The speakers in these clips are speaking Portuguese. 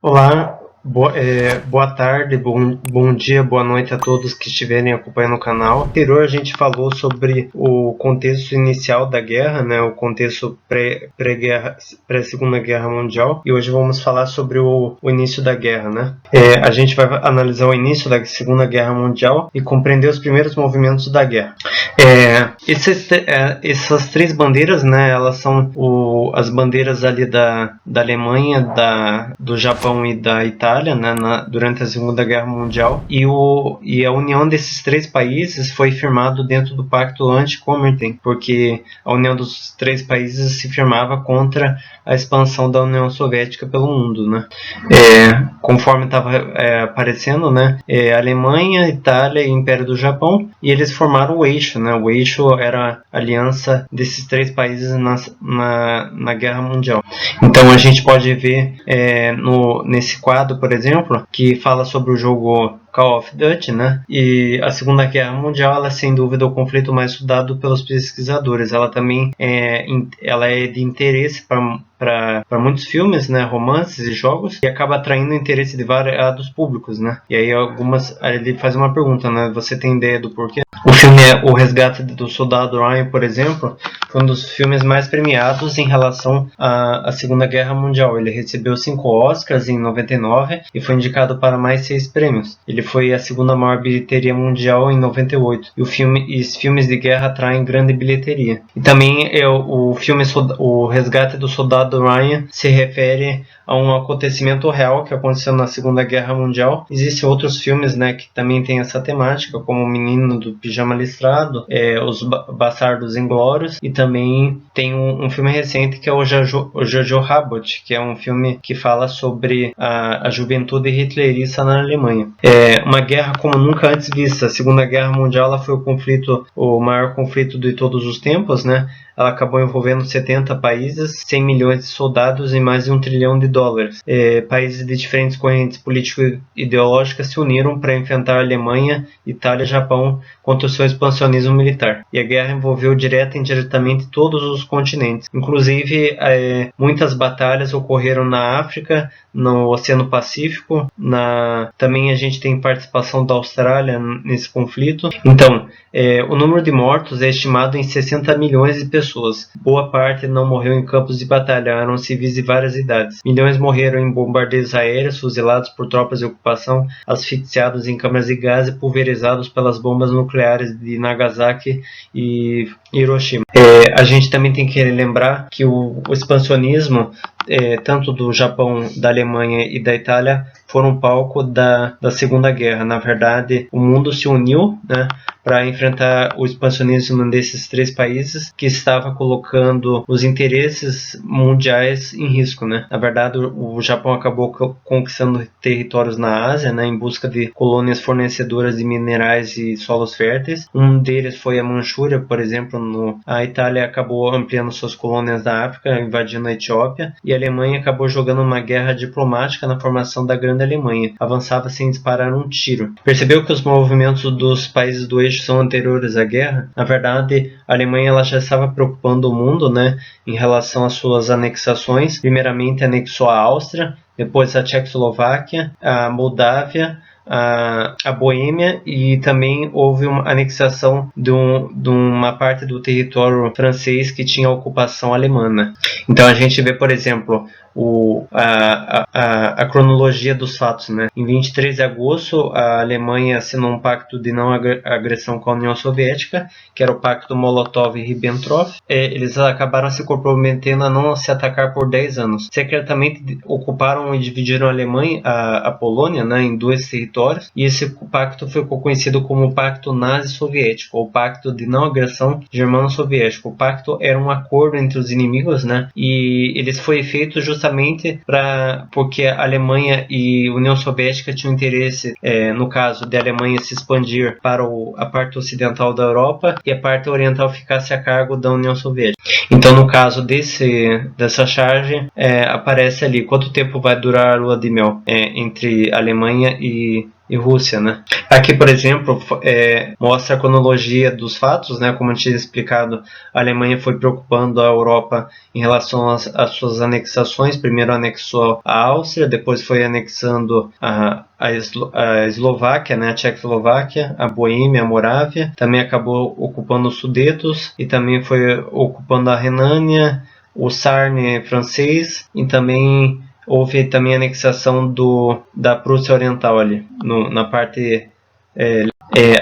Olá, boa tarde, bom dia, boa noite a todos que estiverem acompanhando o canal. No anterior a gente falou sobre o contexto inicial da guerra, né, o contexto pré-Segunda Guerra Mundial, e hoje vamos falar sobre o início da guerra, né. A gente vai analisar o início da Segunda Guerra Mundial e compreender os primeiros movimentos da guerra. Essas três bandeiras, né, elas são as bandeiras ali da Alemanha, do Japão e da Itália, né, durante a Segunda Guerra Mundial, e a união desses três países foi firmado dentro do Pacto Anti-Comintern, porque a união dos três países se firmava contra a expansão da União Soviética pelo mundo, né. Conforme estava aparecendo, né, Alemanha, Itália e Império do Japão, e eles formaram o eixo, né. O eixo era a aliança desses três países na Guerra Mundial. Então a gente pode ver nesse quadro, por exemplo, que fala sobre o jogo Call of Duty, né? E a Segunda Guerra Mundial, ela é sem dúvida o conflito mais estudado pelos pesquisadores. Ela também ela é de interesse para muitos filmes, né, romances e jogos, e acaba atraindo o interesse de variados públicos, né? E aí ele faz uma pergunta, né? Você tem ideia do porquê? O filme O Resgate do Soldado Ryan, por exemplo, foi um dos filmes mais premiados em relação à Segunda Guerra Mundial. Ele recebeu 5 Oscars em 99 e foi indicado para mais 6 prêmios. Ele foi a segunda maior bilheteria mundial em 98. E os filmes de guerra atraem grande bilheteria. E também o filme O Resgate do Soldado Ryan se refere a um acontecimento real que aconteceu na Segunda Guerra Mundial. Existem outros filmes, né, que também têm essa temática, como O Menino do Pijama Listrado, Os Bastardos Inglórios, e também tem um filme recente que é o Jojo Rabbit, que é um filme que fala sobre a juventude hitlerista na Alemanha. Uma guerra como nunca antes vista. A Segunda Guerra Mundial ela foi o maior conflito de todos os tempos, né? Ela acabou envolvendo 70 países, 100 milhões de soldados e mais de $1 trilhão. Países de diferentes correntes político-ideológicas se uniram para enfrentar a Alemanha, Itália e Japão contra o seu expansionismo militar. E a guerra envolveu direta e indiretamente todos os continentes. Inclusive, muitas batalhas ocorreram na África, no Oceano Pacífico. Também a gente tem participação da Austrália nesse conflito. Então, o número de mortos é estimado em 60 milhões de pessoas. Boa parte não morreu em campos de batalha, eram civis de várias idades. Milhões morreram em bombardeios aéreos, fuzilados por tropas de ocupação, asfixiados em câmaras de gás e pulverizados pelas bombas nucleares de Nagasaki e Hiroshima. A gente também tem que lembrar que o expansionismo, tanto do Japão, da Alemanha e da Itália, foram palco da Segunda Guerra. Na verdade, o mundo se uniu, né, para enfrentar o expansionismo desses três países que estava colocando os interesses mundiais em risco, né? Na verdade, o Japão acabou conquistando territórios na Ásia, né, em busca de colônias fornecedoras de minerais e solos férteis. Um deles foi a Manchúria, por exemplo. A Itália acabou ampliando suas colônias na África, invadindo a Etiópia, e a Alemanha acabou jogando uma guerra diplomática na formação da Grande Alemanha. Avançava sem disparar um tiro. Percebeu que os movimentos dos países do eixo são anteriores à guerra? Na verdade, a Alemanha ela já estava preocupando o mundo, né, em relação às suas anexações. Primeiramente anexou a Áustria, depois a Tchecoslováquia, a Moldávia, a Boêmia, e também houve uma anexação de uma parte do território francês que tinha ocupação alemã. Então a gente vê, por exemplo, a cronologia dos fatos, né? Em 23 de agosto, a Alemanha assinou um pacto de não agressão com a União Soviética, que era o pacto Molotov-Ribbentrop. Eles acabaram se comprometendo a não se atacar por 10 anos. Secretamente ocuparam e dividiram a Alemanha, a Polônia, né, em 2 territórios, e esse pacto foi conhecido como o Pacto Nazi-Soviético, ou Pacto de Não Agressão Germano-Soviético. O pacto era um acordo entre os inimigos, né, e ele foi feito justamente porque a Alemanha e a União Soviética tinham interesse, no caso de a Alemanha se expandir para a parte ocidental da Europa e a parte oriental ficasse a cargo da União Soviética. Então, no caso dessa charge, aparece ali quanto tempo vai durar a lua de mel entre a Alemanha e e Rússia, né? Aqui, por exemplo, mostra a cronologia dos fatos, né? Como eu tinha explicado, a Alemanha foi preocupando a Europa em relação às suas anexações. Primeiro anexou a Áustria, depois foi anexando a Eslováquia, né? A Tchecoslováquia, a Boêmia, a Morávia. Também acabou ocupando os Sudetos e também foi ocupando a Renânia, o Sarne francês, e também houve também a anexação da Prússia Oriental ali, na parte...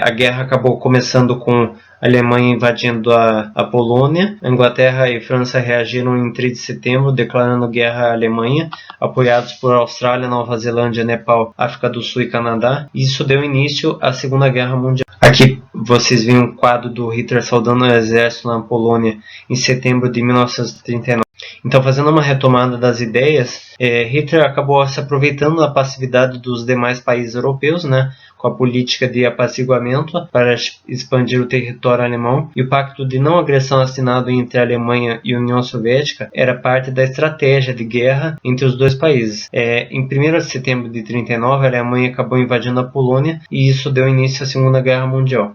a guerra acabou começando com a Alemanha invadindo a Polônia. A Inglaterra e França reagiram em 3 de setembro, declarando guerra à Alemanha, apoiados por Austrália, Nova Zelândia, Nepal, África do Sul e Canadá. Isso deu início à Segunda Guerra Mundial. Aqui vocês veem um quadro do Hitler saudando o exército na Polônia em setembro de 1939. Então, fazendo uma retomada das ideias, Hitler acabou se aproveitando da passividade dos demais países europeus, né, com a política de apaziguamento para expandir o território alemão, e o pacto de não agressão assinado entre a Alemanha e a União Soviética era parte da estratégia de guerra entre os dois países. Em 1º de setembro de 1939, a Alemanha acabou invadindo a Polônia e isso deu início à Segunda Guerra Mundial.